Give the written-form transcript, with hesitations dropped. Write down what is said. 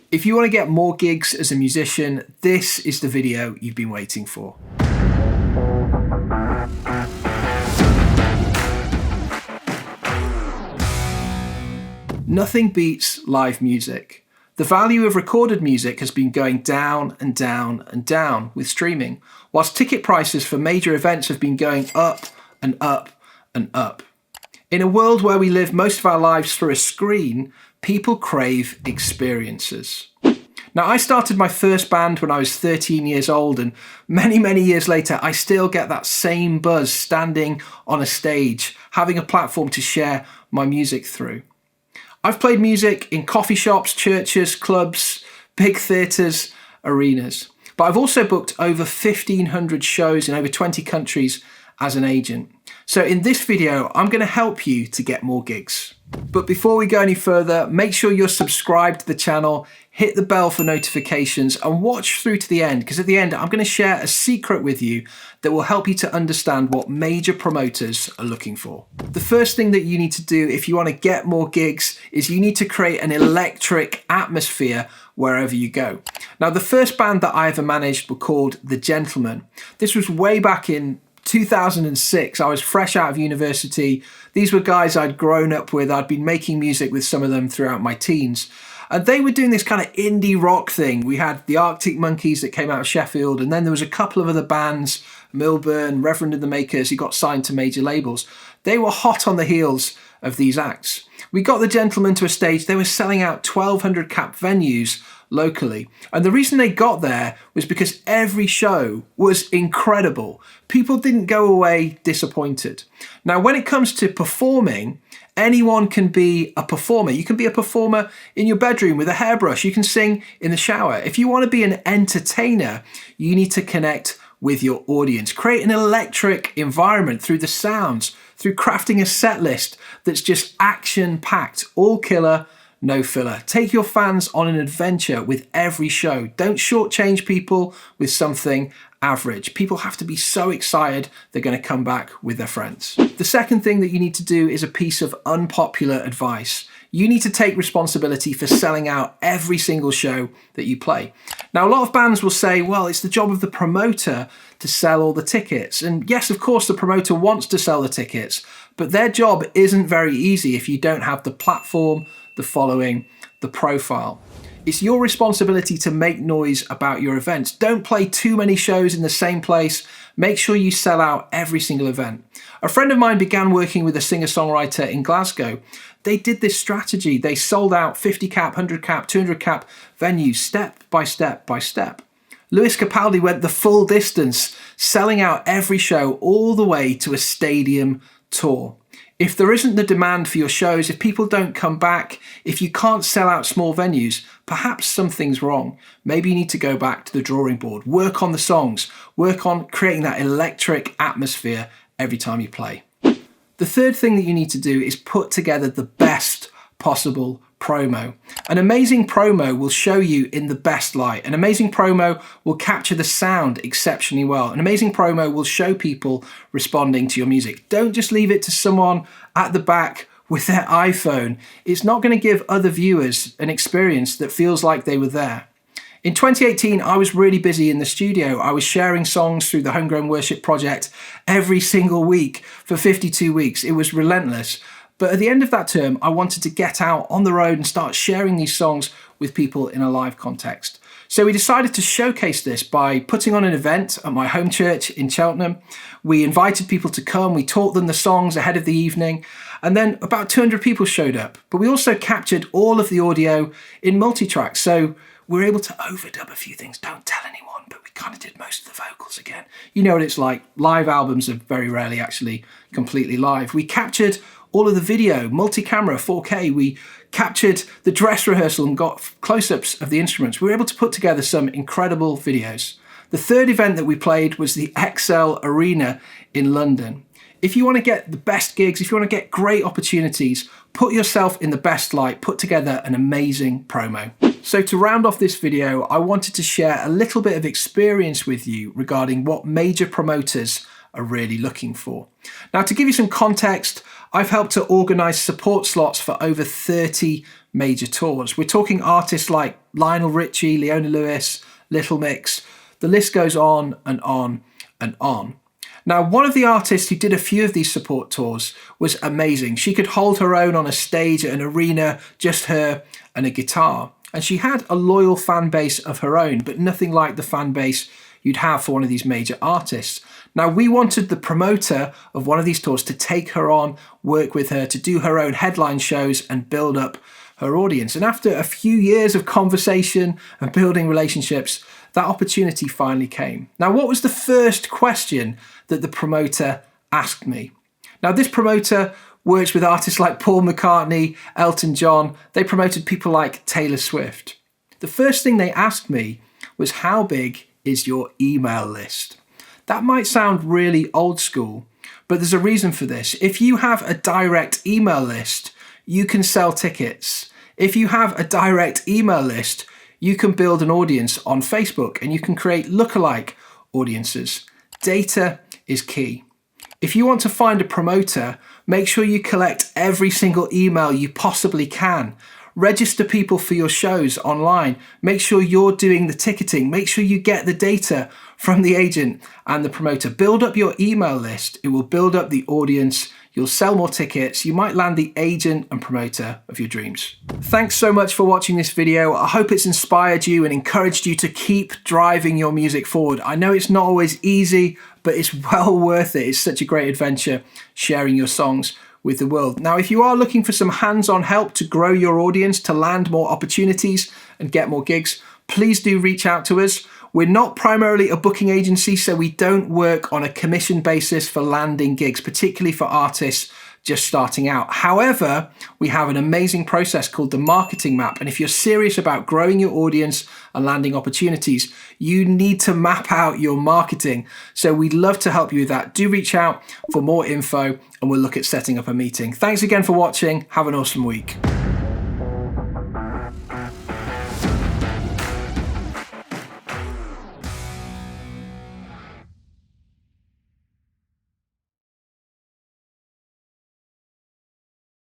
If you want to get more gigs as a musician, this is the video you've been waiting for. Nothing beats live music. The value of recorded music has been going down and down and down with streaming, whilst ticket prices for major events have been going up and up and up. In a world where we live most of our lives through a screen, people crave experiences. Now, I started my first band when I was 13 years old, and many years later, I still get that same buzz standing on a stage, having a platform to share my music through. I've played music in coffee shops, churches, clubs, big theatres, arenas. But I've also booked over 1,500 shows in over 20 countries as an agent. So in this video, I'm going to help you to get more gigs. But before we go any further, make sure you're subscribed to the channel, hit the bell for notifications and watch through to the end, because at the end, I'm going to share a secret with you that will help you to understand what major promoters are looking for. The first thing that you need to do if you want to get more gigs is you need to create an electric atmosphere wherever you go. Now, the first band that I ever managed were called The Gentlemen. This was way back in 2006. I was fresh out of university. These were guys I'd grown up with. I'd been making music with some of them throughout my teens. And they were doing this kind of indie rock thing. We had the Arctic Monkeys that came out of Sheffield, and then there was a couple of other bands, Milburn, Reverend and the Makers, who got signed to major labels. They were hot on the heels of these acts. We got The Gentlemen to a stage, they were selling out 1,200 cap venues locally. And the reason they got there was because every show was incredible. People didn't go away disappointed. Now, when it comes to performing, anyone can be a performer. You can be a performer in your bedroom with a hairbrush. You can sing in the shower. If you want to be an entertainer, you need to connect with your audience. Create an electric environment through the sounds, through crafting a set list that's just action-packed, all killer, no filler. Take your fans on an adventure with every show. Don't shortchange people with something average. People have to be so excited they're going to come back with their friends. The second thing that you need to do is a piece of unpopular advice. You need to take responsibility for selling out every single show that you play. Now, a lot of bands will say, well, it's the job of the promoter to sell all the tickets. And yes, of course, the promoter wants to sell the tickets, but their job isn't very easy if you don't have the platform, the following, the profile. It's your responsibility to make noise about your events. Don't play too many shows in the same place. Make sure you sell out every single event. A friend of mine began working with a singer-songwriter in Glasgow. They did this strategy. They sold out 50 cap, 100 cap, 200 cap venues step by step by step. Lewis Capaldi went the full distance, selling out every show all the way to a stadium tour. If there isn't the demand for your shows, if people don't come back, if you can't sell out small venues, perhaps something's wrong. Maybe you need to go back to the drawing board, work on the songs, work on creating that electric atmosphere every time you play. The third thing that you need to do is put together the best possible promo. An amazing promo will show you in the best light. An amazing promo will capture the sound exceptionally well. An amazing promo will show people responding to your music. Don't just leave it to someone at the back with their iPhone. It's not going to give other viewers an experience that feels like they were there. In 2018, I was really busy in the studio. I was sharing songs through the Homegrown Worship Project every single week for 52 weeks. It was relentless. But at the end of that term, I wanted to get out on the road and start sharing these songs with people in a live context. So we decided to showcase this by putting on an event at my home church in Cheltenham. We invited people to come, we taught them the songs ahead of the evening, and then about 200 people showed up. But we also captured all of the audio in multi-track, so we were able to overdub a few things. Don't tell anyone, but we kind of did most of the vocals again. You know what it's like. Live albums are very rarely actually completely live. We captured all of the video, multi-camera, 4K. We captured the dress rehearsal and got close-ups of the instruments. We were able to put together some incredible videos. The third event that we played was the XL Arena in London. If you want to get the best gigs, if you want to get great opportunities, put yourself in the best light, put together an amazing promo. So to round off this video, I wanted to share a little bit of experience with you regarding what major promoters are really looking for. Now, to give you some context, I've helped to organise support slots for over 30 major tours. We're talking artists like Lionel Richie, Leona Lewis, Little Mix. The list goes on and on and on. Now, one of the artists who did a few of these support tours was amazing. She could hold her own on a stage at an arena, just her and a guitar. And she had a loyal fan base of her own, but nothing like the fan base you'd have for one of these major artists. Now, we wanted the promoter of one of these tours to take her on, work with her, to do her own headline shows and build up her audience. And after a few years of conversation and building relationships, that opportunity finally came. Now, what was the first question that the promoter asked me? Now, this promoter works with artists like Paul McCartney, Elton John. They promoted people like Taylor Swift. The first thing they asked me was, how big is your email list? That might sound really old school, but there's a reason for this. If you have a direct email list, you can sell tickets. If you have a direct email list, you can build an audience on Facebook and you can create lookalike audiences. Data is key. If you want to find a promoter, make sure you collect every single email you possibly can. Register people for your shows online. Make sure you're doing the ticketing. Make sure you get the data from the agent and the promoter. Build up your email list. It will build up the audience. You'll sell more tickets. You might land the agent and promoter of your dreams. Thanks so much for watching this video. I hope it's inspired you and encouraged you to keep driving your music forward. I know it's not always easy, but it's well worth it. It's such a great adventure sharing your songs with the world. Now, if you are looking for some hands-on help to grow your audience, to land more opportunities and get more gigs, please do reach out to us. We're not primarily a booking agency, so we don't work on a commission basis for landing gigs, particularly for artists just starting out. However, we have an amazing process called the marketing map. And if you're serious about growing your audience and landing opportunities, you need to map out your marketing. So we'd love to help you with that. Do reach out for more info and we'll look at setting up a meeting. Thanks again for watching. Have an awesome week.